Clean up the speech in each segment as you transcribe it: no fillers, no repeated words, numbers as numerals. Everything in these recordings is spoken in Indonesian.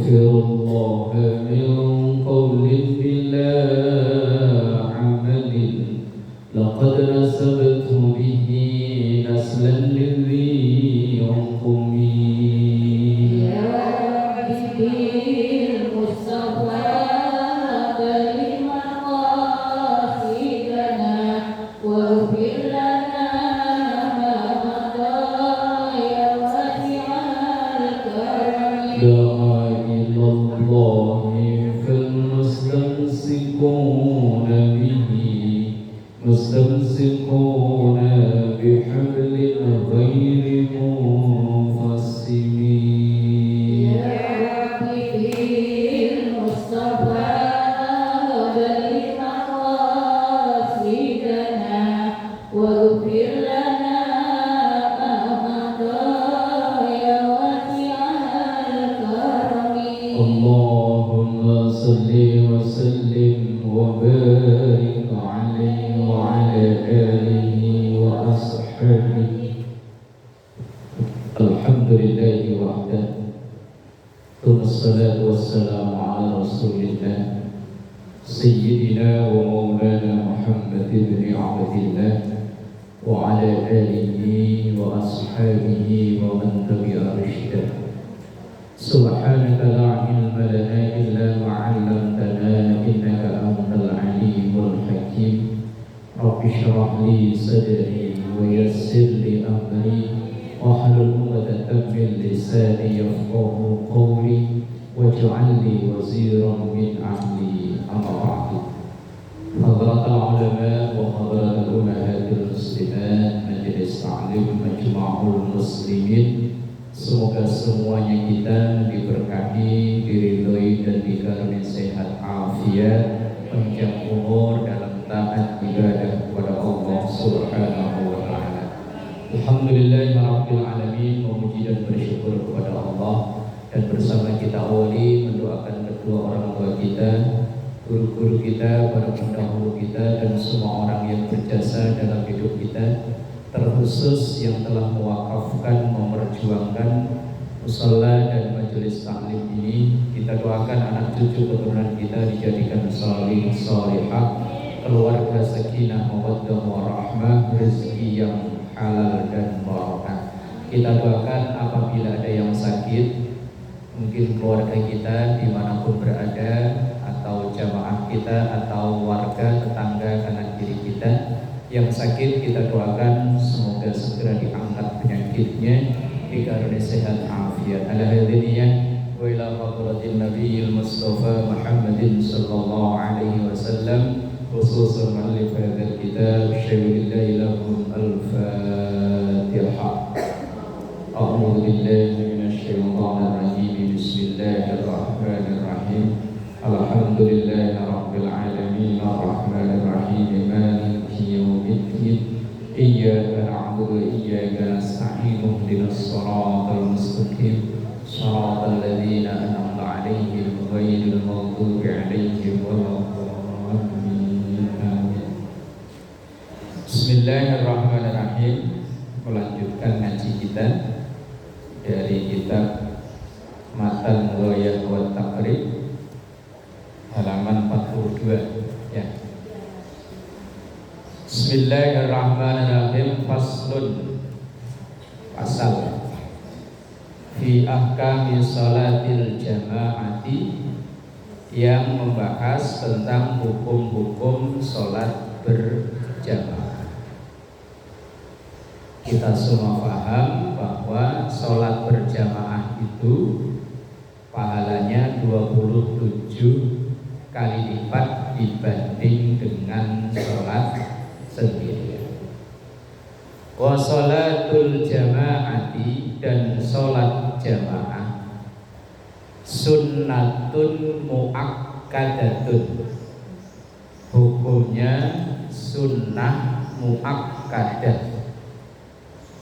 أستغفر الله من قول بلا عمل لقد نسبت به نسلا لذي ينقمي يا ربي المصطفى بلغ مقاصدنا واغفر لنا ما مضى يا واسع الكرم دعا إلى الله فالمستمسكون به مستمسكون بحبل غير منفصم يا ربي المصطفى بلغ مقاصدنا واغفر لنا ما مضى يا واسع الكرم اللهم صل وسلم وبارك عليه وعلى آله وأصحابه الحمد لله وحده ثم الصلاة والسلام على رسول الله سيدنا ومولانا محمد بن عبد الله وعلى آله وأصحابه ومن تبع رشده سبحانك لا علم لنا إلا ما علمتنا إنك أنت العليم الحكيم رب اشرح لي صدري ويسر لي أمري واحلل عقدة من لساني يفقهوا قولي واجعل لي وزيرا من أهلي أما بعد حضرات العلماء وحضرات الأمهات المسلمات Majelis Ta'lim Majma'ul Muslimin, semoga semuanya kita diberkahi, diridhoi dan dikaruniai sehat afiat, panjang umur dalam taat ibadah kepada Allah Subhanahu wa taala. Alhamdulillahirabbil alamin, memuji dan bersyukur kepada Allah, dan bersama kita awali mendoakan kedua orang tua kita, guru-guru kita, para pendahulu kita, dan semua orang yang berjasa dalam hidup kita, terkhusus yang telah mewakafkan, memperjuangkan musala dan majelis taklim ini. Kita doakan anak cucu keturunan kita dijadikan salih salihah, keluarga sakinah mawaddah warahmah, rezeki yang halal dan barakah. Kita doakan apabila ada yang sakit, mungkin keluarga kita dimanapun berada, atau jamaah kita, atau warga tetangga kanan kiri kita yang sakit, kita doakan semoga segera diangkat penyakitnya, dikaruniai sehat afiat. Ala hadiniyah wa ila hadratin nabiyil mustafa Muhammadin sallallahu alaihi wasallam, khususan muallif hadzal kitab syaikhul lahum al-fatihah. A'udzu billahi minasyaitonir rajim. Bismillahirrahmanirrahim. Alhamdulillahirabbil alamin arrahmanir rahim maliki yaumiddin iyyaka na'budu wa iyyaka nasta'in ihdinas siratal mustaqim siratal ladzina an'amta 'alaihim ghairil maghdubi 'alaihim waladdallin. Amin. Bismillahirrahmanirrahim. Melanjutkan ngaji kita dari kitab Matan Ghayah wa Taqrib halaman 42 ya. Bismillahirrahmanirrahim. Faslun, pasal fi ahkami salatil jamaati, yang membahas tentang hukum-hukum salat berjamaah. Kita semua paham bahwa salat berjamaah itu pahalanya 27 kali lipat dibanding dengan sholat sendirian. Wa sholatul jamaati, dan sholat jamaah sunnatun muakkadatun, hukumnya sunnah muakkadah.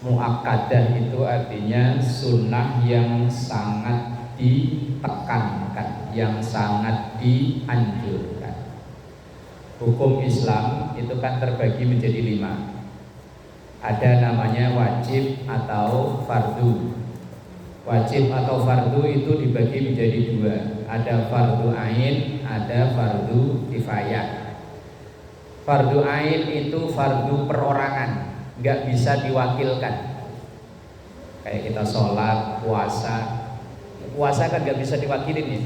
Muakkadah itu artinya sunnah yang sangat ditekankan, yang sangat dianjurkan. Hukum Islam itu kan terbagi menjadi 5. Ada namanya wajib atau fardu. Wajib atau fardu itu dibagi menjadi dua. Ada fardu ain, ada fardu kifayah. Fardu ain itu fardu perorangan, nggak bisa diwakilkan. Kayak kita sholat, puasa. Puasa kan nggak bisa diwakilin ya.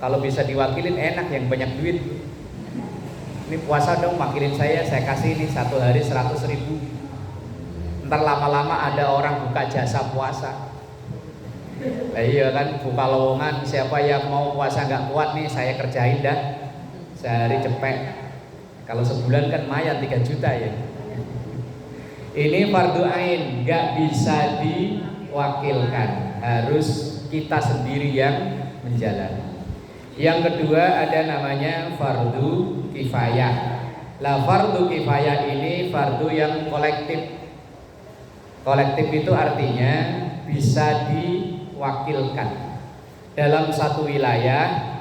Kalau bisa diwakilin enak, yang banyak duit. Ini puasa dong, wakilin saya kasih ini 1 hari 100.000. Ntar lama-lama ada orang buka jasa puasa. Nah, iya kan, buka lowongan, siapa yang mau puasa nggak kuat nih saya kerjain dah sehari cepet. Kalau sebulan kan lumayan 3 juta ya. Ini fardu ain, nggak bisa diwakilkan, harus kita sendiri yang menjalani. Yang kedua ada namanya fardu kifayah. Lah fardu kifayah ini fardu yang kolektif. Kolektif itu artinya bisa diwakilkan. Dalam satu wilayah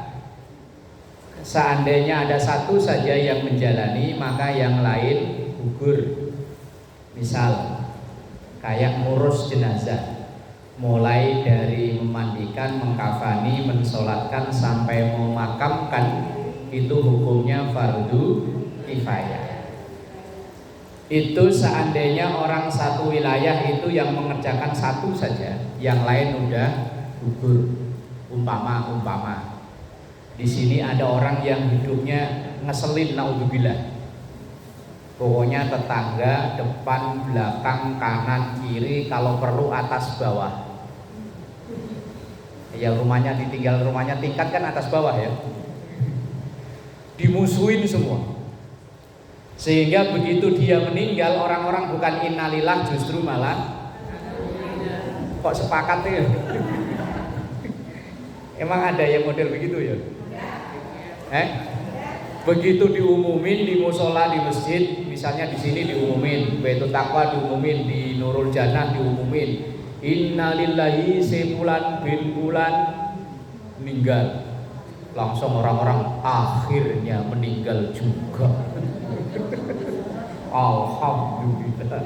seandainya ada satu saja yang menjalani, maka yang lain gugur. Misal kayak ngurus jenazah, mulai dari memandikan, mengkafani, mensolatkan sampai memakamkan, itu hukumnya fardu kifayah. Itu seandainya orang satu wilayah itu yang mengerjakan satu saja, yang lain udah gugur. Umpama di sini ada orang yang hidupnya ngeselin, naudzubillah. Pokoknya tetangga depan, belakang, kanan, kiri, kalau perlu atas bawah. Ya rumahnya ditinggal, rumahnya tingkat kan atas bawah ya. Dimusuhin semua. Sehingga begitu dia meninggal, orang-orang bukan innalillah, justru malah kok sepakat ya. Emang ada yang model begitu ya? Begitu diumumin di musola, di masjid, misalnya di sini diumumin, Baitul Taqwa diumumin, di Nurul Jannah diumumin, innalillahi sebulan bin bulan meninggal. Langsung orang-orang akhirnya meninggal juga. Alhamdulillah.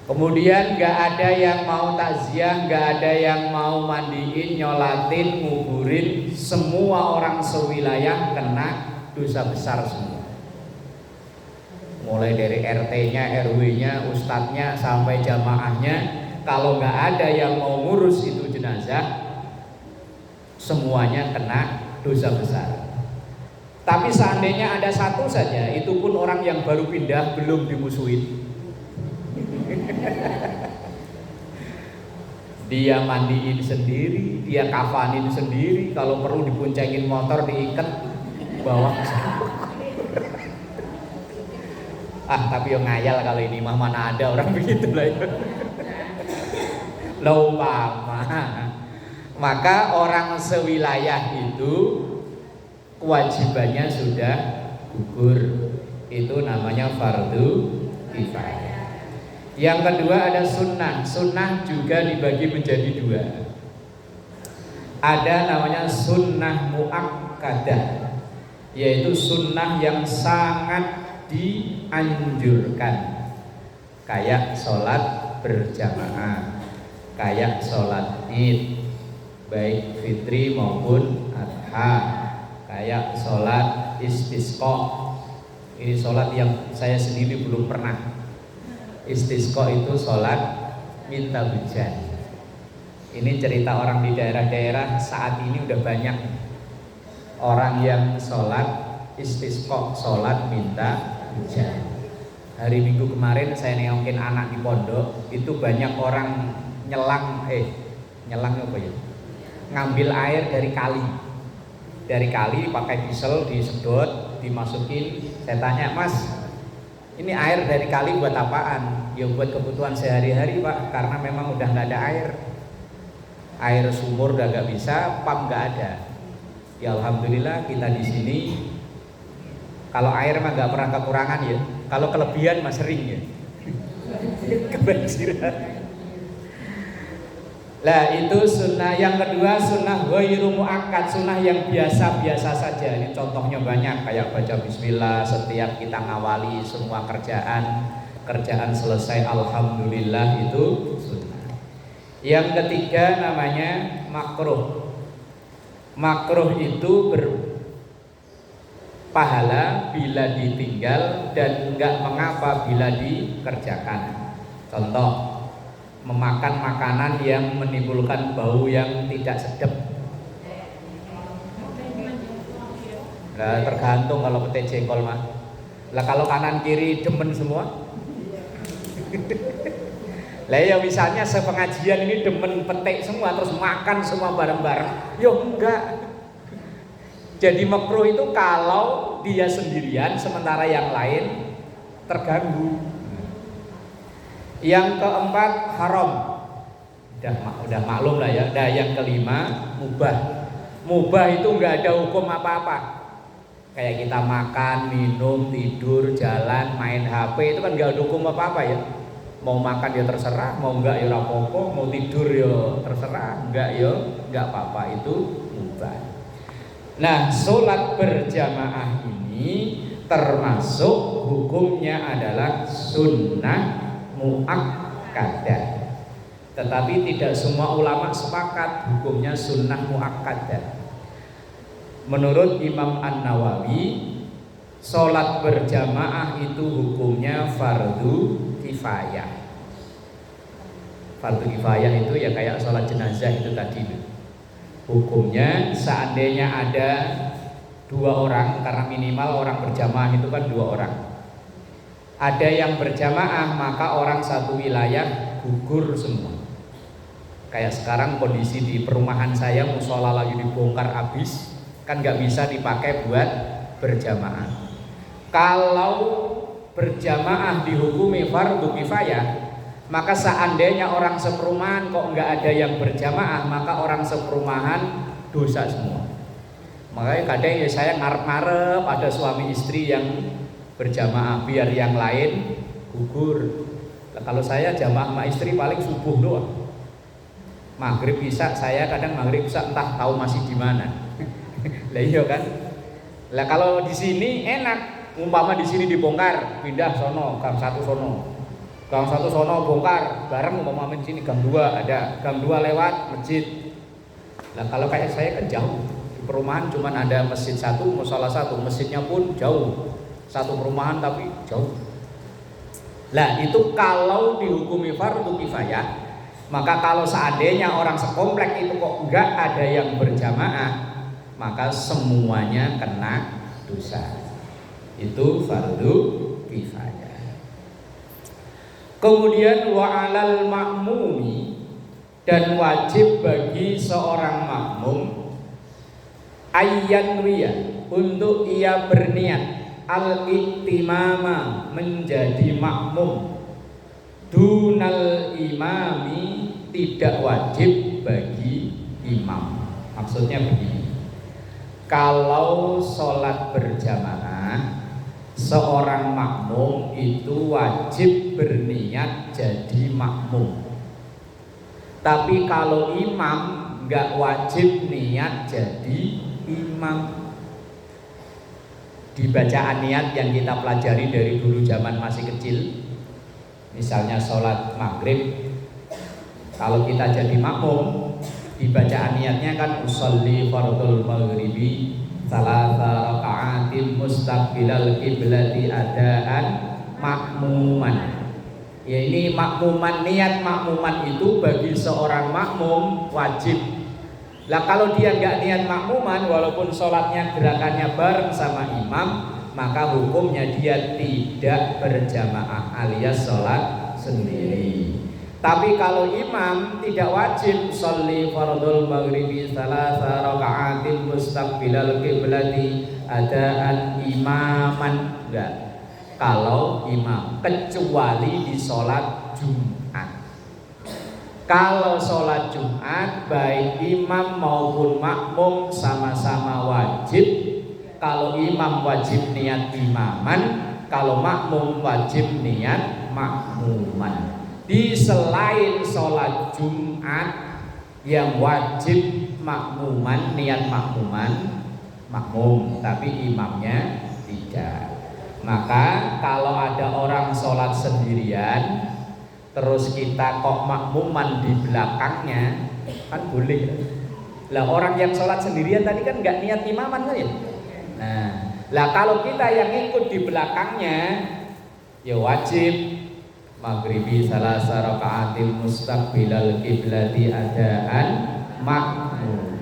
Kemudian gak ada yang mau takziah, gak ada yang mau mandiin, nyolatin, nguburin. Semua orang sewilayah kena dosa besar semua. Mulai dari RT-nya, RW-nya, ustadznya sampai jamaahnya, kalau nggak ada yang mau ngurus itu jenazah, semuanya kena dosa besar. Tapi seandainya ada satu saja, itu pun orang yang baru pindah, belum dimusuhin. Dia mandiin sendiri, dia kafanin sendiri, kalau perlu diboncengin motor, diikat bawah. Tapi yang ngayal kalau ini mah, mana ada orang begitu lah ya. Laupama. Maka orang sewilayah itu kewajibannya sudah gugur. Itu namanya fardu kifayah. Yang kedua ada sunnah. Sunnah juga dibagi menjadi dua. Ada namanya sunnah muakkadah, yaitu sunnah yang sangat dianjurkan, kayak sholat berjamaah, kayak sholat id baik fitri maupun adha, kayak sholat istisqa. Ini sholat yang saya sendiri belum pernah. Istisqa itu sholat minta hujan. Ini cerita orang di daerah-daerah saat ini udah banyak orang yang sholat istisqa, sholat minta hujan. Hari Minggu kemarin saya nengokin anak di pondok, itu banyak orang nyelang apa ya? Ngambil air dari kali pakai diesel, disedot, dimasukin. Saya tanya, Mas, ini air dari kali buat apaan? Ya buat kebutuhan sehari-hari Pak, karena memang udah nggak ada air. Air sumur udah nggak bisa, pump nggak ada. Ya alhamdulillah kita di sini kalau air mah nggak pernah kekurangan ya. Kalau kelebihan mah sering ya. Kebanjiran. Lah itu sunnah. Yang kedua sunnah ghairu muakkad, sunnah yang biasa-biasa saja. Ini contohnya banyak, kayak baca bismillah setiap kita ngawali semua kerjaan selesai alhamdulillah, itu sunnah. Yang ketiga namanya makruh. Makruh itu berpahala bila ditinggal dan enggak mengapa bila dikerjakan. Contoh, memakan makanan yang menimbulkan bau yang tidak sedap. Nah, tergantung kalau pete jengkol mah. Lah kalau kanan kiri demen semua. Lah ya misalnya sepengajian ini demen petik semua terus makan semua bareng-bareng. Yo enggak. Jadi makruh itu kalau dia sendirian sementara yang lain terganggu. Yang keempat haram. Udah maklum lah ya. Nah, yang kelima mubah. Mubah itu enggak ada hukum apa-apa. Kayak kita makan, minum, tidur, jalan, main HP itu kan enggak ada hukum apa-apa ya. Mau makan ya terserah, mau enggak ya rapopo, mau tidur ya terserah, enggak ya enggak apa-apa, itu mubah. Nah, sholat berjamaah ini termasuk hukumnya adalah sunnah muakkadah. Tetapi tidak semua ulama sepakat hukumnya sunnah muakkadah. Menurut Imam An-Nawawi, sholat berjamaah itu hukumnya fardu kifayah. Fardu kifayah itu ya kayak sholat jenazah itu tadi. Hukumnya seandainya ada 2 orang, karena minimal orang berjamaah itu kan 2 orang. Ada yang berjamaah maka orang satu wilayah gugur semua. Kayak sekarang kondisi di perumahan saya, musola lagi dibongkar habis, kan nggak bisa dipakai buat berjamaah. Kalau berjamaah dihukumi fardu kifayah, maka seandainya orang seperumahan kok nggak ada yang berjamaah, maka orang seperumahan dosa semua. Makanya kadang ya saya ngarep-ngarep ada suami istri yang berjamaah biar yang lain gugur. Nah, kalau saya jamaah sama istri paling subuh doang. Maghrib bisa, saya kadang maghrib bisa entah tahu masih di mana. Lah iya kan? Lah kalau di sini enak, umpama di sini dibongkar, pindah sono, gang 1 sono. Gang 1 sono bongkar, bareng umpama di sini gang 2 ada, gang 2 lewat masjid. Nah, kalau kayak saya kan jauh. Di perumahan cuman ada masjid 1, musola 1, masjidnya pun jauh. Satu perumahan tapi jauh. Lah itu kalau dihukumi fardu kifayah, maka kalau seandainya orang sekomplek itu kok enggak ada yang berjamaah, maka semuanya kena dosa. Itu fardu kifayah. Kemudian wa 'alal ma'mumi, dan wajib bagi seorang makmum ayyanwiya, untuk ia berniat al-iktimama, menjadi makmum, dunal imami, tidak wajib bagi imam. Maksudnya begini, kalau sholat berjamaah seorang makmum itu wajib berniat jadi makmum. Tapi kalau imam nggak wajib niat jadi imam. Di bacaan niat yang kita pelajari dari dulu zaman masih kecil, misalnya sholat maghrib, kalau kita jadi makmum, di bacaan niatnya kan usolli fardul maghribi salasa raka'atin mustaqbilal qiblati adaan makmuman. Ya, ini makmuman, niat makmuman itu bagi seorang makmum wajib. Lah kalau dia nggak niat makmuman, walaupun sholatnya gerakannya bareng sama imam, maka hukumnya dia tidak berjamaah alias sholat sendiri. Tapi kalau imam tidak wajib, sholli fardul maghribi salasa raka'atin mustaqbilal qiblati adaan imaman, enggak. Kalau imam, kecuali di sholat Jumat. Kalau sholat Jumat baik imam maupun makmum sama-sama wajib. Kalau imam wajib niat imaman, kalau makmum wajib niat makmuman. Di selain sholat Jumat yang wajib makmuman, niat makmuman, makmum, tapi imamnya tidak. Maka kalau ada orang sholat sendirian, terus kita kok makmuman di belakangnya, kan boleh. Lah orang yang sholat sendirian tadi kan nggak niat imaman kan ya. Nah, lah kalau kita yang ikut di belakangnya, ya wajib maghribi salasa rakaatil mustaqbilal kiblati adaan makmum.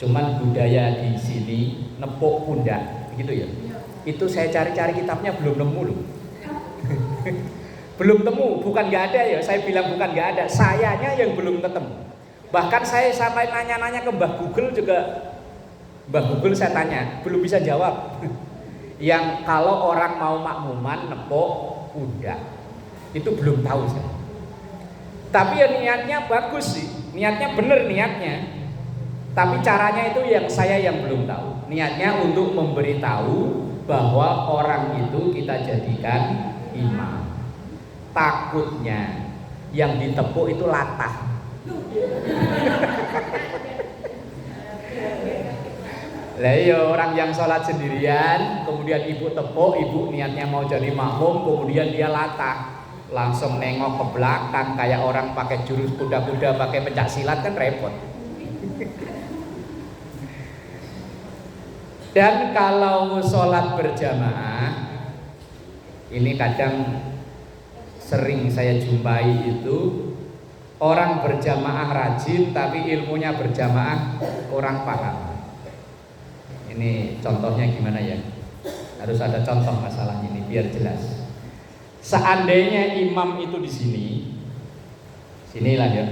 Cuman budaya di sini nepuk pundak, gitu ya. Itu saya cari-cari kitabnya belum nemu loh. Belum temu, bukan nggak ada ya. Saya bilang bukan nggak ada, sayanya yang belum ketemu. Bahkan saya sampai nanya-nanya ke Mbah Google juga. Mbah Google saya tanya, belum bisa jawab. Yang kalau orang mau makmuman nepuk pundak, itu belum tahu saya. Tapi ya niatnya bagus sih, niatnya bener niatnya. Tapi caranya itu yang saya yang belum tahu. Niatnya untuk memberitahu bahwa orang itu kita jadikan imam. Takutnya yang ditepuk itu latah. Lah iya, orang yang sholat sendirian, kemudian ibu tepuk, ibu niatnya mau jadi makmum, kemudian dia latah, langsung nengok ke belakang kayak orang pakai jurus kuda-kuda, pakai pencak silat kan repot. Dan kalau sholat berjamaah, ini kadang sering saya jumpai itu orang berjamaah rajin tapi ilmunya berjamaah kurang paham. Ini contohnya gimana ya? Harus ada contoh masalah ini biar jelas. Seandainya imam itu di sinilah ya,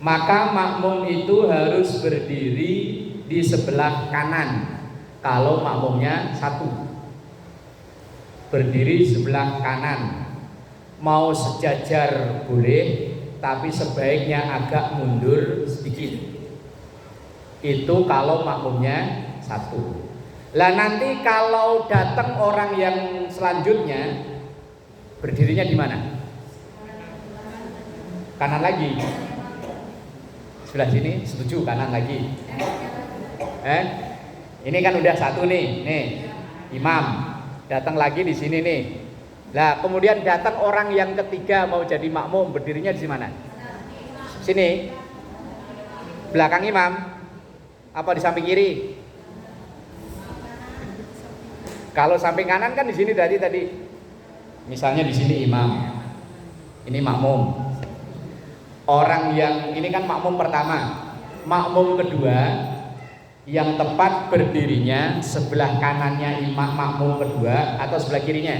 maka makmum itu harus berdiri di sebelah kanan. Kalau makmumnya satu, berdiri sebelah kanan. Mau sejajar boleh, tapi sebaiknya agak mundur sedikit. Itu kalau makmumnya satu. Lah nanti kalau datang orang yang selanjutnya, berdirinya di mana? Kanan lagi. Sebelah sini, setuju kanan lagi. Ini kan udah satu nih imam. Datang lagi di sini nih. Lah kemudian datang orang yang ketiga mau jadi makmum, berdirinya di mana? Sini. Belakang imam. Apa di samping kiri? Kalau samping kanan kan di sini tadi. Misalnya di sini imam. Ini makmum. Orang yang ini kan makmum pertama. Makmum kedua yang tepat berdirinya sebelah kanannya imam makmum kedua atau sebelah kirinya?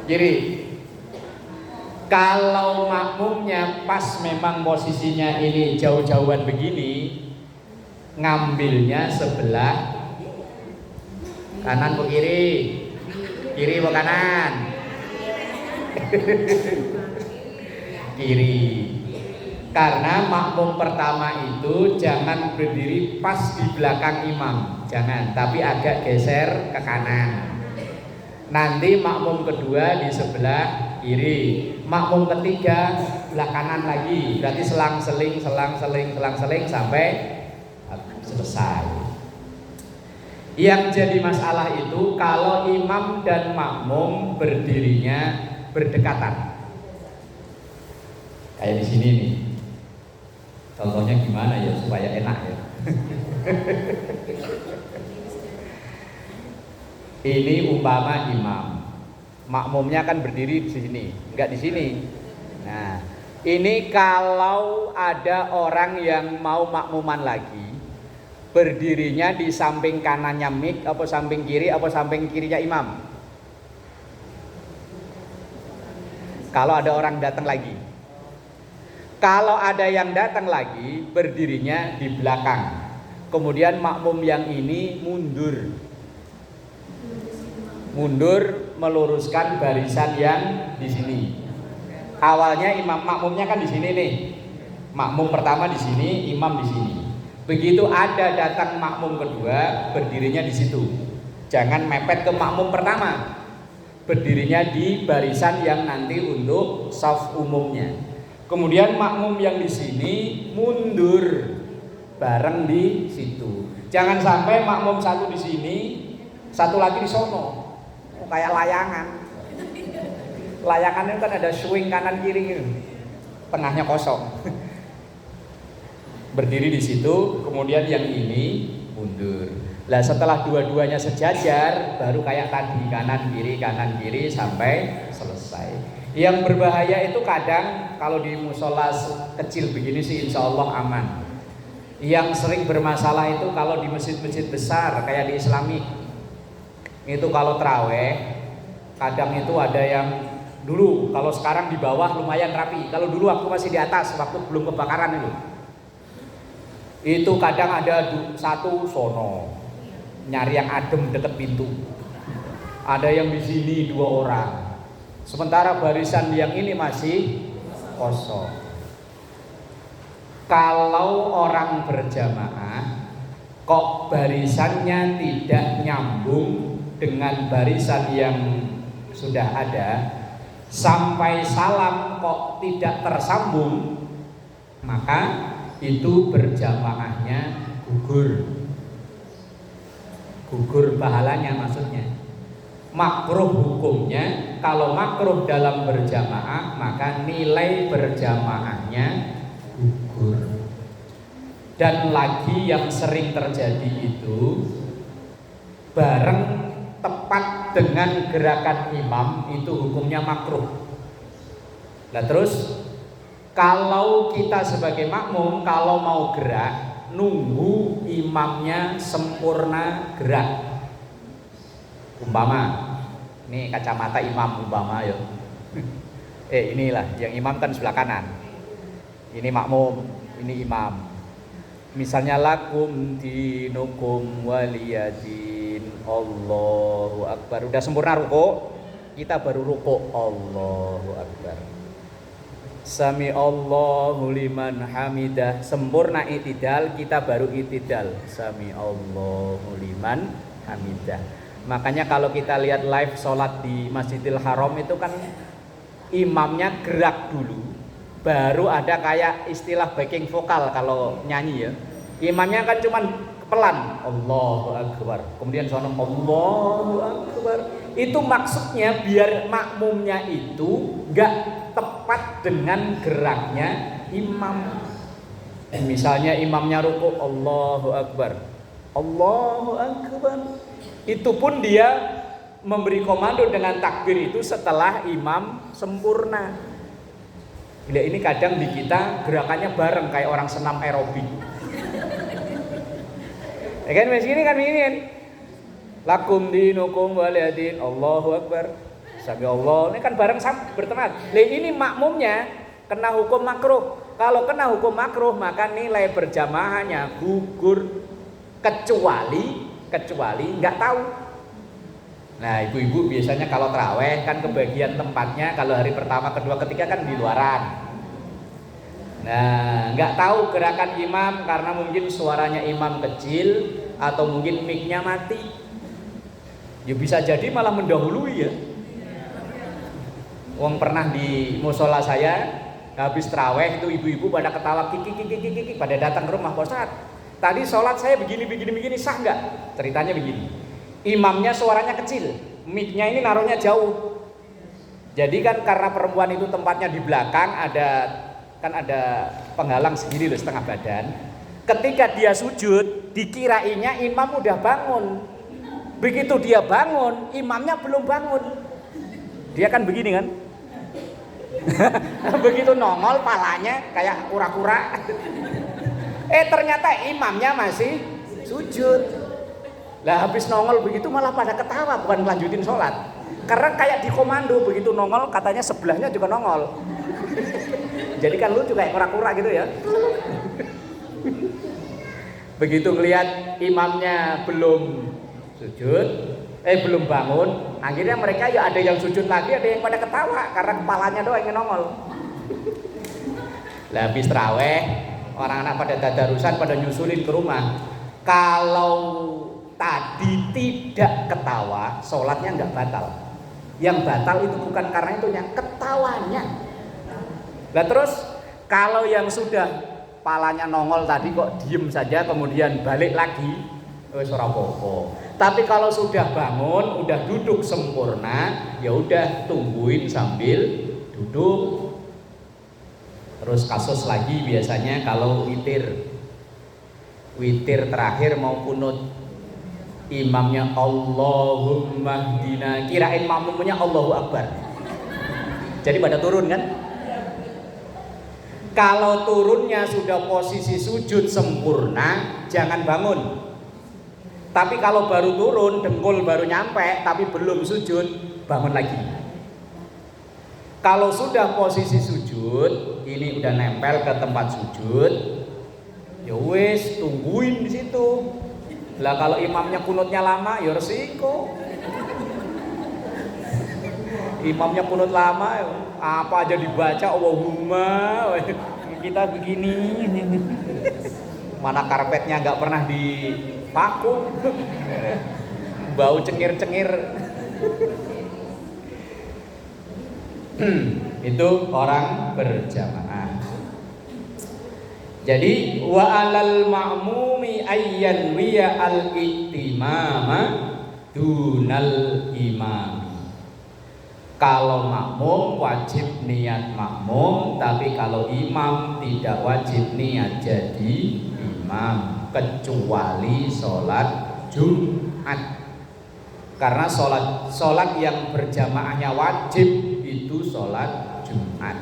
Kiri. Kalau makmumnya pas memang posisinya ini jauh-jauhan begini, ngambilnya sebelah kanan atau kiri? Kiri atau kanan? Kiri. Karena makmum pertama itu jangan berdiri pas di belakang imam, jangan, tapi agak geser ke kanan. Nanti makmum kedua di sebelah kiri, makmum ketiga sebelah kanan lagi. Berarti selang-seling sampai selesai. Yang jadi masalah itu kalau imam dan makmum berdirinya berdekatan. Kayak di sini nih. Contohnya gimana ya supaya enak ya. Ini umpama imam, makmumnya kan berdiri di sini, enggak di sini. Nah, ini kalau ada orang yang mau makmuman lagi, berdirinya di samping kanannya mik, apa samping kiri, apa samping kirinya imam. Kalau ada orang datang lagi. Kalau ada yang datang lagi, berdirinya di belakang. Kemudian makmum yang ini mundur meluruskan barisan yang di sini. Awalnya imam makmumnya kan di sini nih. Makmum pertama di sini, imam di sini. Begitu ada datang makmum kedua, berdirinya di situ. Jangan mepet ke makmum pertama. Berdirinya di barisan yang nanti untuk shaf umumnya. Kemudian makmum yang di sini mundur bareng di situ. Jangan sampai makmum satu di sini, satu lagi di sono. Kayak layangan. Layangan itu kan ada swing kanan kiri gitu. Tengahnya kosong. Berdiri di situ, kemudian yang ini mundur. Lah setelah dua-duanya sejajar, baru kayak tadi kanan kiri sampai selesai. Yang berbahaya itu kadang kalau di musola kecil begini sih insya Allah aman. Yang sering bermasalah itu kalau di masjid-masjid besar kayak di Islami, itu kalau terawih kadang itu ada yang dulu, kalau sekarang di bawah lumayan rapi. Kalau dulu waktu masih di atas, waktu belum kebakaran itu kadang ada satu sono nyari yang adem deket pintu, ada yang di sini 2 orang, sementara barisan yang ini masih kosong. Kalau orang berjamaah kok barisannya tidak nyambung dengan barisan yang sudah ada, sampai salam kok tidak tersambung, maka itu berjamaahnya gugur pahalanya. Maksudnya makruh hukumnya, kalau makruh dalam berjamaah maka nilai berjamaahnya gugur. Dan lagi yang sering terjadi itu bareng tepat dengan gerakan imam itu hukumnya makruh. Nah terus kalau kita sebagai makmum kalau mau gerak, nunggu imamnya sempurna gerak. Umpama, ini kacamata imam umpama ya. Inilah yang imam kan sebelah kanan. Ini makmum, ini imam. Misalnya lakum dinukum waliyadin, Allahu Akbar. Udah sempurna ruko, kita baru ruko, Allahu Akbar. Sami Allahu liman hamidah, sempurna itidal, kita baru itidal, sami Allahu liman hamidah. Makanya kalau kita lihat live sholat di Masjidil Haram itu kan imamnya gerak dulu, baru ada kayak istilah backing vokal kalau nyanyi ya. Imamnya kan cuman pelan, Allahu Akbar, kemudian sono Allahu Akbar. Itu maksudnya biar makmumnya itu enggak tepat dengan geraknya imam. Misalnya imamnya ruku, Allahu Akbar, Allahu Akbar. Itu pun dia memberi komando dengan takbir itu setelah imam sempurna. Bila ini kadang di kita gerakannya bareng kayak orang senam aerobik. Ya kan begini kan begini. Lakum dinukum waliyadin, Allahu Akbar. Sami Allah, ini kan bareng berteman. Ini makmumnya kena hukum makruh. Kalau kena hukum makruh maka nilai berjamaahnya gugur, kecuali nggak tahu. Nah ibu-ibu biasanya kalau terawih kan kebagian tempatnya kalau hari pertama, kedua, ketiga kan di luaran. Nah nggak tahu gerakan imam karena mungkin suaranya imam kecil atau mungkin mic-nya mati. Ya bisa jadi malah mendahului ya. Wong pernah di musola saya habis terawih itu ibu-ibu pada ketawa kiki pada datang ke rumah, Pak Ustaz. Tadi sholat saya begini sah nggak? Ceritanya begini. Imamnya suaranya kecil, mic-nya ini naruhnya jauh. Jadi kan karena perempuan itu tempatnya di belakang ada penghalang segini loh setengah badan. Ketika dia sujud, dikirainya imam udah bangun. Begitu dia bangun, imamnya belum bangun. Dia kan begini kan? Begitu nongol palanya kayak kura-kura. Ternyata imamnya masih sujud. Lah habis nongol begitu malah pada ketawa, bukan melanjutin sholat. Karena kayak di komando, begitu nongol katanya sebelahnya juga nongol. Jadi kan lucu kayak kura-kura gitu ya. Begitu ngelihat imamnya belum sujud, belum bangun, akhirnya mereka ya ada yang sujud lagi, ada yang pada ketawa karena kepalanya doang yang nongol. Lah habis terawih, orang anak pada tadarusan pada nyusulin ke rumah. Kalau tadi tidak ketawa, sholatnya nggak batal. Yang batal itu bukan karena itunya, ketawanya. Lah terus kalau yang sudah palanya nongol tadi kok diem saja kemudian balik lagi, wis ora apa-apa. Tapi kalau sudah bangun, udah duduk sempurna, ya udah tungguin sambil duduk. Terus kasus lagi biasanya kalau witir terakhir mau kunut, imamnya Allahumma hdina, kirain makmumnya Allahu Akbar. Jadi pada turun kan? Kalau turunnya sudah posisi sujud sempurna, jangan bangun. Tapi kalau baru turun, dengkul baru nyampe, tapi belum sujud, bangun lagi. Kalau sudah posisi sujud, ini udah nempel ke tempat sujud, ya wes tungguin di situ. Lah kalau imamnya kunutnya lama, ya resiko. Imamnya kunut lama, apa aja dibaca Allahumma, kita begini. Mana karpetnya nggak pernah divakum, bau cengir-cengir. Itu orang berjamaah. Jadi wa alal ma'mumi ayyan wiya al-ittimama dunal imam. Kalau makmum wajib niat makmum, tapi kalau imam tidak wajib niat jadi imam, kecuali sholat Jumat. Karena sholat yang berjamaahnya wajib itu sholat Jumat.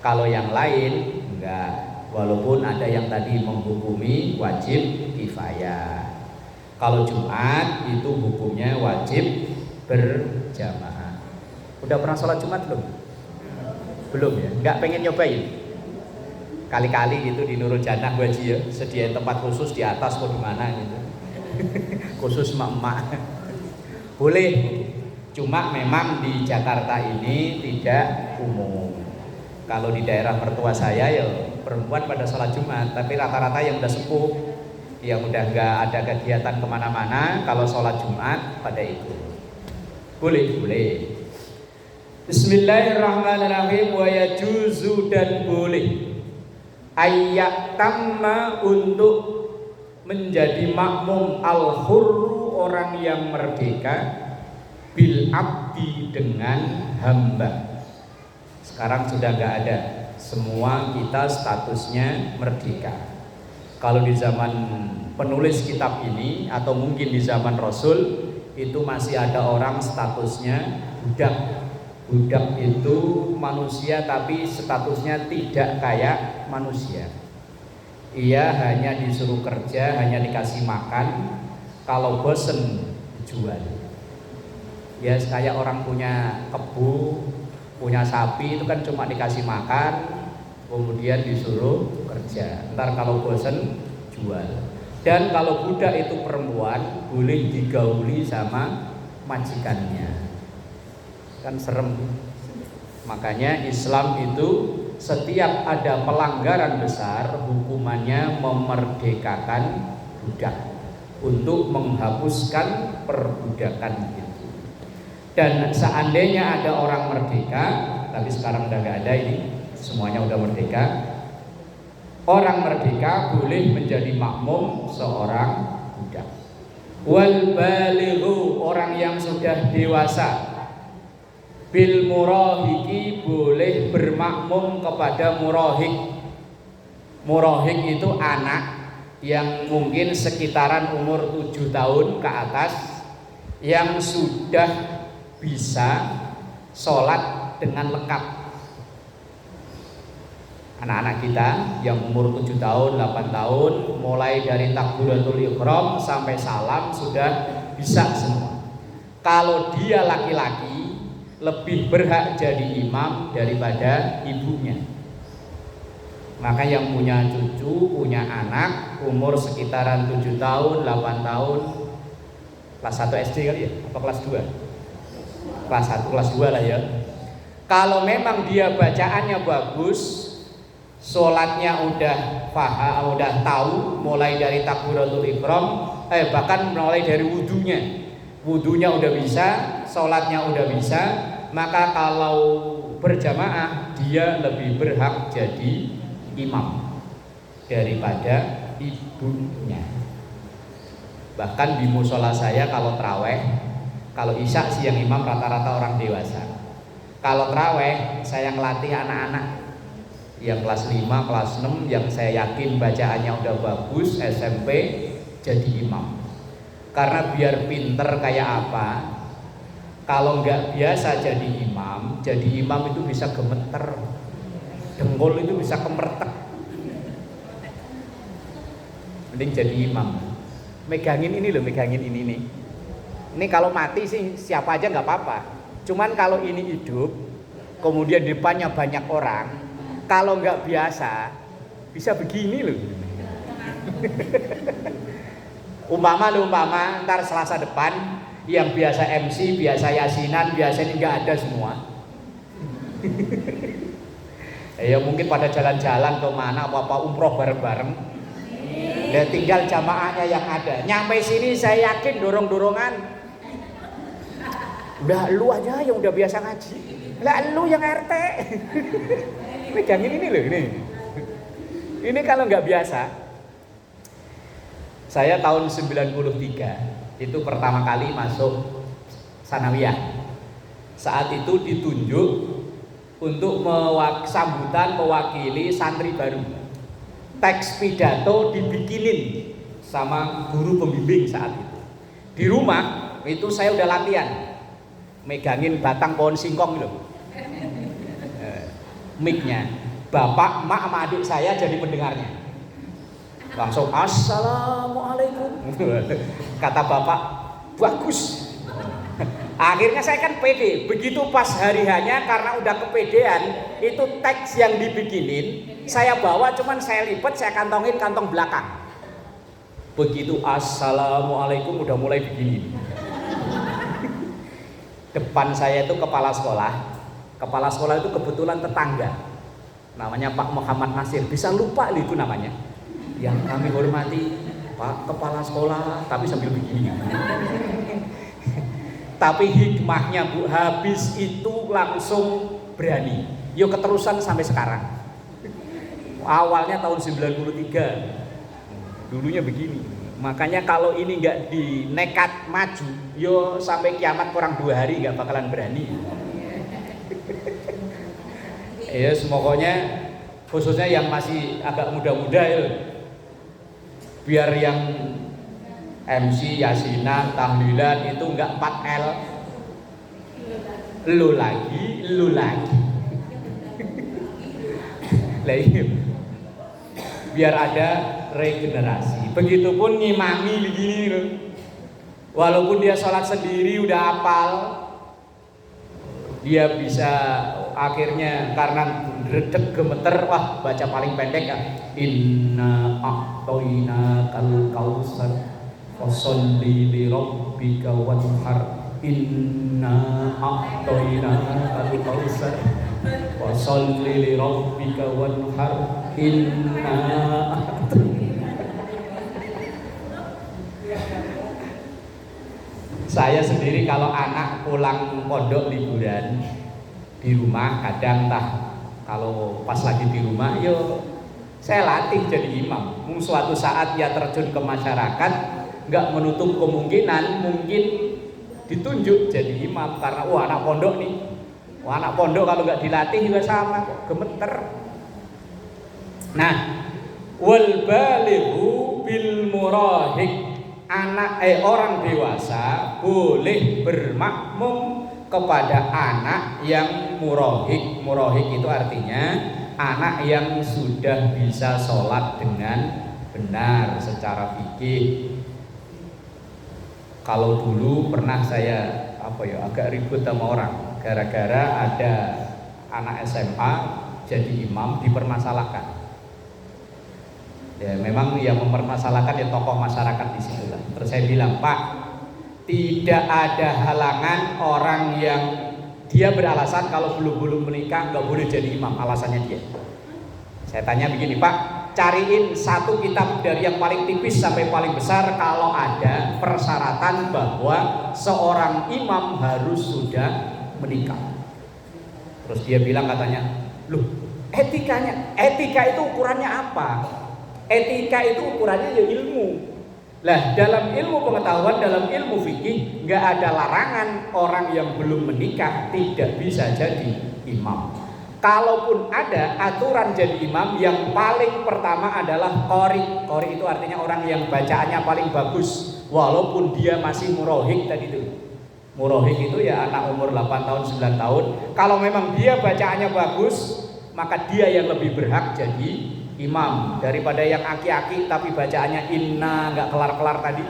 Kalau yang lain enggak, walaupun ada yang tadi menghukumi wajib kifayah. Kalau Jumat itu hukumnya wajib berjamaah. Udah pernah sholat Jumat belum? Belum ya? Nggak pengen nyobain? Kali-kali gitu di Nurul Jannah Bu Haji ya, sediain tempat khusus di atas atau di mana gitu. Khusus emak-emak. Boleh. Cuma memang di Jakarta ini tidak umum. Kalau di daerah mertua saya ya perempuan pada sholat Jumat, tapi rata-rata yang udah sepuh, yang udah nggak ada kegiatan kemana-mana, kalau sholat Jumat pada itu. Boleh. Bismillahirrahmanirrahim. Wa yajuzu, dan boleh ayat tamma untuk menjadi makmum al-hurru, orang yang merdeka, bil abdi, dengan hamba. Sekarang sudah nggak ada, semua kita statusnya merdeka. Kalau di zaman penulis kitab ini atau mungkin di zaman Rasul itu masih ada orang statusnya budak. Budak itu manusia tapi statusnya tidak kayak manusia. Ia hanya disuruh kerja, hanya dikasih makan, kalau bosen jual. Ya kayak orang punya kebun, punya sapi, itu kan cuma dikasih makan, kemudian disuruh kerja. Ntar kalau bosen jual. Dan kalau budak itu perempuan, boleh digauli sama majikannya. Kan serem. Makanya Islam itu setiap ada pelanggaran besar, hukumannya memerdekakan budak untuk menghapuskan perbudakan itu. Dan seandainya ada orang merdeka, tapi sekarang udah gak ada ini, semuanya udah merdeka. Orang merdeka boleh menjadi makmum seorang budak. Wal balighu, orang yang sudah dewasa, bil murahiki, boleh bermakmum kepada murahik. Murahik itu anak yang mungkin sekitaran umur 7 tahun ke atas, yang sudah bisa sholat dengan lengkap. Anak-anak kita yang umur 7 tahun, 8 tahun, mulai dari takbiratul ihram sampai salam sudah bisa semua. Kalau dia laki-laki, lebih berhak jadi imam daripada ibunya. Maka yang punya cucu, punya anak umur sekitaran 7 tahun, 8 tahun, kelas 1 SD kali ya? Atau kelas 2? Kelas 1, kelas 2 lah ya. Kalau memang dia bacaannya bagus, sholatnya udah paham, udah tahu, mulai dari takbiratul ihram, bahkan mulai dari wudunya udah bisa, sholatnya udah bisa, maka kalau berjamaah dia lebih berhak jadi imam daripada ibunya. Bahkan di musola saya kalau traweh, kalau isya sih yang imam rata-rata orang dewasa. Kalau traweh saya ngelatih anak-anak yang kelas 5, kelas 6 yang saya yakin bacaannya udah bagus, SMP jadi imam. Karena biar pinter kayak apa, kalau nggak biasa jadi imam itu bisa gemeter, dengkul itu bisa kemertek. Mending jadi imam. Megangin ini loh, megangin ini nih. Ini kalau mati sih siapa aja nggak apa-apa. Cuman kalau ini hidup, kemudian di depannya banyak orang, kalau nggak biasa bisa begini loh. umpama ntar Selasa depan yang biasa MC, biasa yasinan, biasa ini nggak ada semua. Ya mungkin pada jalan-jalan ke mana apa umroh bareng-bareng. Ya tinggal jamaahnya yang ada. Nyampe sini saya yakin dorong-dorongan. Udah lu aja yang udah biasa ngaji. Lah lu yang RT. Megangin ini loh ini. Ini kalau nggak biasa. Saya tahun 93 itu pertama kali masuk sanawiyah. Saat itu ditunjuk untuk sambutan mewakili santri baru. Teks pidato dibikinin sama guru pembimbing saat itu. Di rumah itu saya udah latihan megangin batang pohon singkong loh. Mic-nya. Bapak, emak sama adik saya jadi pendengarnya. Langsung assalamualaikum. Kata bapak, bagus. Akhirnya saya kan pede. Begitu pas hari hanya karena udah kepedean, itu teks yang dibikinin saya bawa, cuman saya lipat, saya kantongin kantong belakang. Begitu assalamualaikum udah mulai begini. Depan saya itu kepala sekolah. Kepala sekolah itu kebetulan tetangga. Namanya Pak Muhammad Nasir. Bisa lupa itu namanya. Yang kami hormati Pak Kepala Sekolah, tapi sambil begini. Tapi hikmahnya Bu, habis itu langsung berani. Yo keterusan sampai sekarang. Awalnya tahun 93. Dulunya begini. Makanya kalau ini nggak dinekat maju, yo sampai kiamat kurang 2 hari nggak bakalan berani. Ya semuanya khususnya yang masih agak muda-muda ya, biar yang MC, yasinan, tahlilan itu nggak 4L, lu lagi. Lah iya. Biar ada regenerasi. Begitupun ngimami begini loh. Walaupun dia sholat sendiri udah hafal, dia bisa akhirnya karena redek gemeter, wah baca paling pendek ya. Inna a'toina kal kausar fasholli li rabbika wanhar. Inna a'toina kal kausar fasholli li rabbika wanhar. Inna Saya sendiri kalau anak pulang pondok liburan di rumah, kadang kalau pas lagi di rumah yo saya latih jadi imam. Suatu saat ya terjun ke masyarakat, nggak menutup kemungkinan mungkin ditunjuk jadi imam karena anak pondok nih. Anak pondok kalau nggak dilatih juga sama kok, gemeter. Nah, wal balighu bil murahik, orang dewasa boleh bermakmum kepada anak yang murahik. Murahik itu artinya anak yang sudah bisa sholat dengan benar secara fikih. Kalau dulu pernah saya agak ribut sama orang gara-gara ada anak SMA jadi imam dipermasalahkan. Ya memang yang mempermasalahkan ya tokoh masyarakat di situ lah. Terus saya bilang, Pak, tidak ada halangan orang yang dia beralasan kalau belum menikah nggak boleh jadi imam, alasannya dia. Saya tanya begini, Pak, cariin satu kitab dari yang paling tipis sampai paling besar kalau ada persyaratan bahwa seorang imam harus sudah menikah. Terus dia bilang katanya, loh etika itu ukurannya apa? Etika itu ukurannya ya ilmu. Lah dalam ilmu pengetahuan, dalam ilmu fikih nggak ada larangan orang yang belum menikah tidak bisa jadi imam. Kalaupun ada aturan jadi imam, yang paling pertama adalah qori. Qori itu artinya orang yang bacaannya paling bagus walaupun dia masih murohik tadi itu. Murohik itu ya anak umur 8 tahun 9 tahun. Kalau memang dia bacaannya bagus, maka dia yang lebih berhak jadi imam daripada yang aki-aki tapi bacaannya inna nggak kelar-kelar tadi.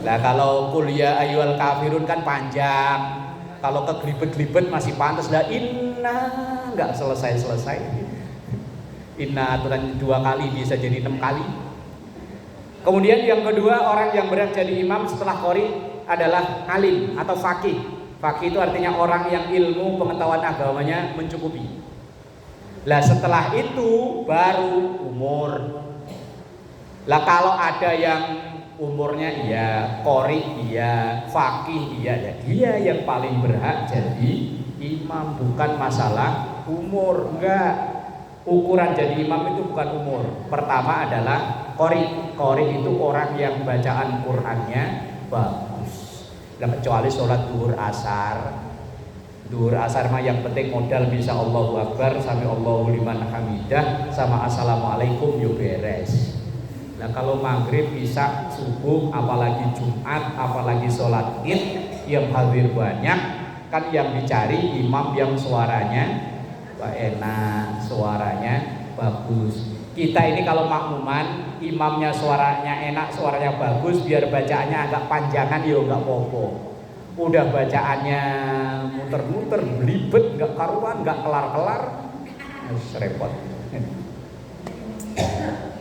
Lah kalau kuliah ayyuhal kafirun kan panjang, kalau kegelibet-gelibet masih pantas. Lah inna nggak selesai-selesai. Inna aturan 2 kali bisa jadi 6 kali. Kemudian yang kedua, orang yang berhak jadi imam setelah qori adalah alim atau faqih. Faqih itu artinya orang yang ilmu pengetahuan agamanya mencukupi. Lah setelah itu baru umur. Lah kalau ada yang umurnya iya, qori iya, faqih iya, ya dia yang paling berhak jadi imam, bukan masalah umur. Enggak. Ukuran jadi imam itu bukan umur. Pertama adalah qori. Qori itu orang yang bacaan Qur'annya bagus. Lah kecuali sholat duhur asar. Duhur asar mah yang penting modal bisa Allahu Akbar sampai Allahu liman hamidah sama assalamualaikum yo beres. Nah kalau maghrib, isya, subuh, apalagi Jumat, apalagi sholat id yang hadir banyak, kan yang dicari imam yang suaranya enak, suaranya bagus. Kita ini kalau makmuman, imamnya suaranya enak, suaranya bagus, biar bacaannya agak panjangan yo nggak apa-apa. Udah bacaannya muter-muter, belibet, nggak karuan, nggak kelar-kelar, repot.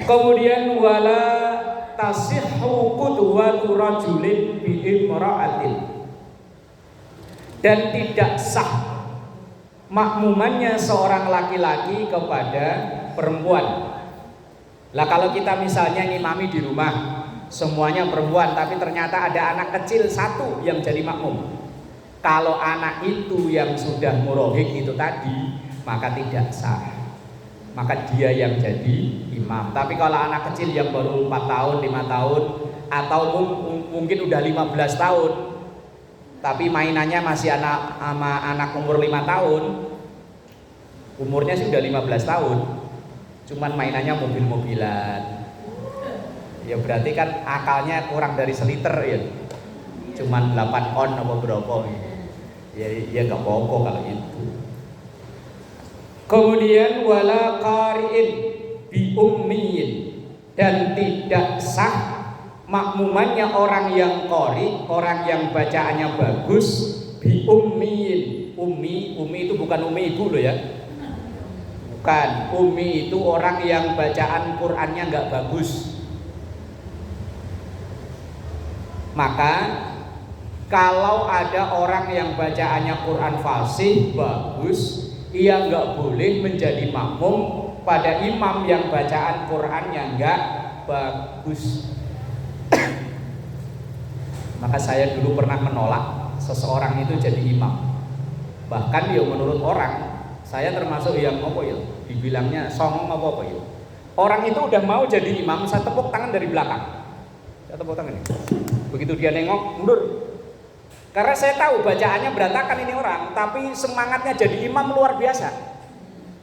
Kemudian wala tasihhu qudwatu rajulin bi imra'atin, dan tidak sah makmumannya seorang laki-laki kepada perempuan. Lah kalau kita misalnya ngimami di rumah, semuanya perempuan, tapi ternyata ada anak kecil satu yang jadi makmum. Kalau anak itu yang sudah murohik itu tadi, maka tidak sah. Maka dia yang jadi imam. Tapi kalau anak kecil yang baru 4 tahun, 5 tahun, atau mungkin udah 15 tahun, tapi mainannya masih anak umur 5 tahun, umurnya sih udah 15 tahun, cuman mainannya mobil-mobilan. Ya berarti kan akalnya kurang dari seliter ya, cuman 8 on apa berapa ya nggak apa-apa kalau itu. Kemudian wala qari'in bi ummiyin, dan tidak sah makmumannya orang yang qari, orang yang bacaannya bagus, bi ummiyin. Ummi itu bukan ummi ibu loh ya, bukan. Ummi itu orang yang bacaan Qur'annya nggak bagus. Maka kalau ada orang yang bacaannya Quran fasih bagus, ia nggak boleh menjadi makmum pada imam yang bacaan Qurannya nggak bagus. Maka saya dulu pernah menolak seseorang itu jadi imam. Bahkan ya menurut orang, saya termasuk yang apa ya, dibilangnya songong apa ya. Orang itu udah mau jadi imam, saya tepuk tangan dari belakang. Saya tepuk tangan ini. Begitu dia nengok, mundur. Karena saya tahu bacaannya berantakan ini orang, tapi semangatnya jadi imam luar biasa.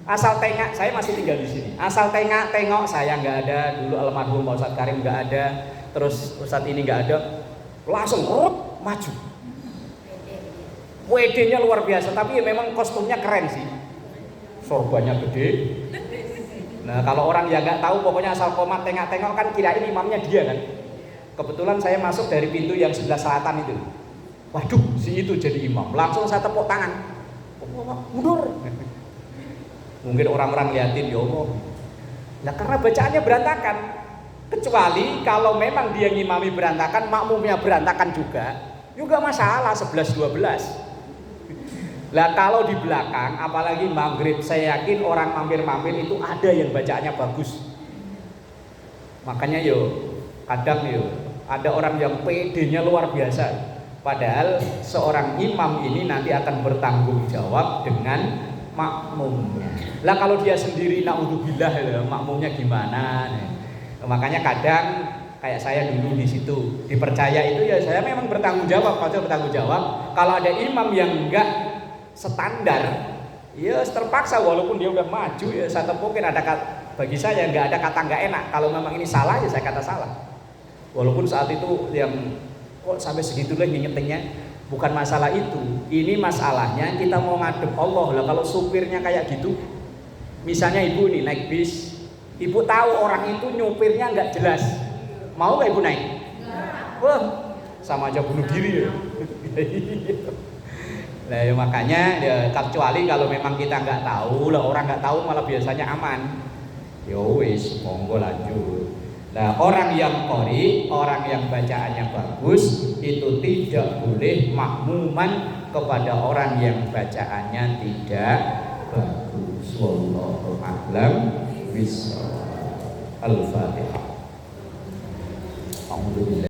Asal tengok, saya masih tinggal di sini. Asal tengok saya nggak ada, dulu almarhum Pak Ustadz Karim nggak ada, terus Ustadz ini nggak ada, langsung maju. WD-nya luar biasa, tapi ya memang kostumnya keren sih. Sorbannya gede. Nah kalau orang yang nggak tahu, pokoknya asal komat tengok kan kirain imamnya dia kan. Kebetulan saya masuk dari pintu yang sebelah selatan itu. Waduh, si itu jadi imam. Langsung saya tepuk tangan. Mundur. Mungkin orang-orang liatin, ya Allah. Nah karena bacaannya berantakan. Kecuali kalau memang dia ngimami berantakan, makmumnya berantakan juga masalah 11-12. Lah kalau di belakang, apalagi maghrib, saya yakin orang mampir-mampir itu ada yang bacaannya bagus. Makanya kadang ada orang yang PD-nya luar biasa. Padahal seorang imam ini nanti akan bertanggung jawab dengan makmumnya. Lah kalau dia sendiri naudzubillah ya, makmumnya gimana? Nah, makanya kadang kayak saya dulu di situ dipercaya itu ya saya memang bertanggung jawab, bertanggung jawab. Kalau ada imam yang enggak standar, ya terpaksa walaupun dia udah maju ya saya tepukin bagi saya nggak ada kata nggak enak. Kalau memang ini salah ya saya kata salah. Walaupun saat itu yang kok sampai segitulah ngingetinnya. Bukan masalah itu. Ini masalahnya kita mau ngadep Allah lah. Kalau supirnya kayak gitu, misalnya ibu nih naik bis, ibu tahu orang itu nyupirnya nggak jelas, mau nggak ibu naik? Wah, sama aja bunuh diri ya. Nah ya makanya ya, kecuali kalau memang kita nggak tahu lah, orang nggak tahu malah biasanya aman. Yo wis, monggo lanjut. Nah orang yang qori, orang yang bacaannya bagus itu tidak boleh makmuman kepada orang yang bacaannya tidak bagus. Wallahu a'lam bishawab. Al-Fatihah. Alhamdulillah.